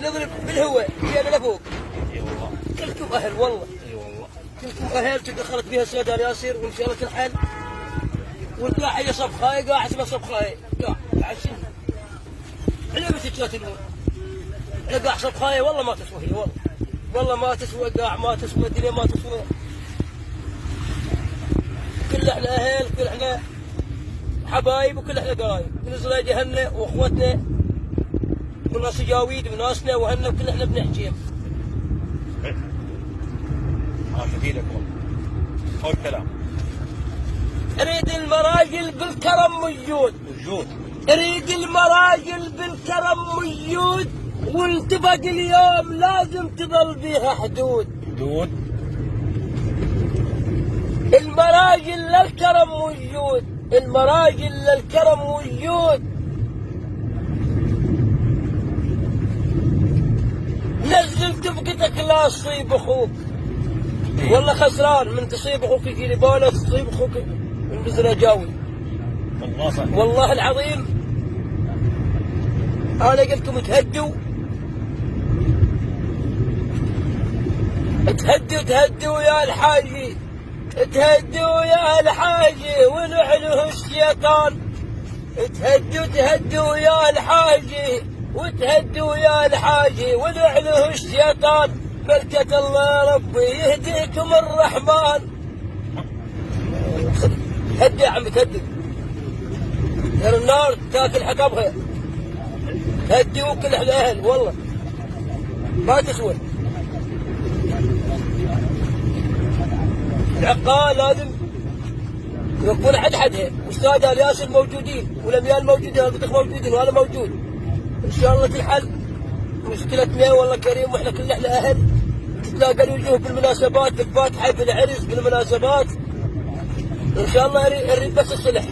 نضرب بالهواء جينا لفوق. اي والله. كلكم اهل والله. اي والله. كلكم اهل تدخلت بها السودان ياسر وان شاء الله تنحل. والقاع هي صبخاي قاع اسمها صبخاي قاع شنو؟ على متى تقاتلون؟ قاع صبخاي والله ما تسوى هي والله ما تسوى قاع ما تسوى الدنيا ما تسوى. كل احنا اهل كل احنا حبايب وكل احنا قرايب من زلايد اهلنا واخوتنا وناس جاويد وناسنا واهلنا وكل احنا بنحكيهم. افيدك والله. هو الكلام. اريد المراجل بالكرم موجود. اريد المراجل بالكرم موجود والاتفق اليوم لازم تظل بيها حدود. المراجل للكرم موجود. المراجل للكرم موجود. نزل تفقتك لا تصيب اخوك. والله خسران من تصيب اخوك يجي لي بونص تصيب اخوك من بزر جاوي. والله صح. والله العظيم انا قلت لكم تهدوا يا الحاجي. تهدوا يا الحاجي ونحله الشيطان. تهدوا يا الحاجي وتهدوا يا الحاجي ونحله الشيطان. ملكة الله ربي يهديكم الرحمن. هدي يا عمي تهدي. يا النار تاكل حطبها. هدي وكل احنا اهل والله ما تسوى. العقال لازم يوقفون حدها والسادة الياسر موجودين والاميال موجودين والبطيخ موجودين وانا موجود. ان شاء الله تنحل مشكلتنا والله كريم واحنا كل احنا اهل. تتلاقى الوجوه بالمناسبات بالفاتحه بالعرس بالمناسبات. ان شاء الله نريد بس الصلح.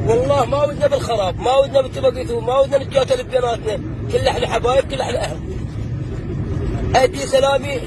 والله ما ودنا بالخراب ما ودنا بالتبقيتو ما ودنا نتقاتل بيناتنا. كل احنا حبايب كل احنا اهل. ادي سلامي.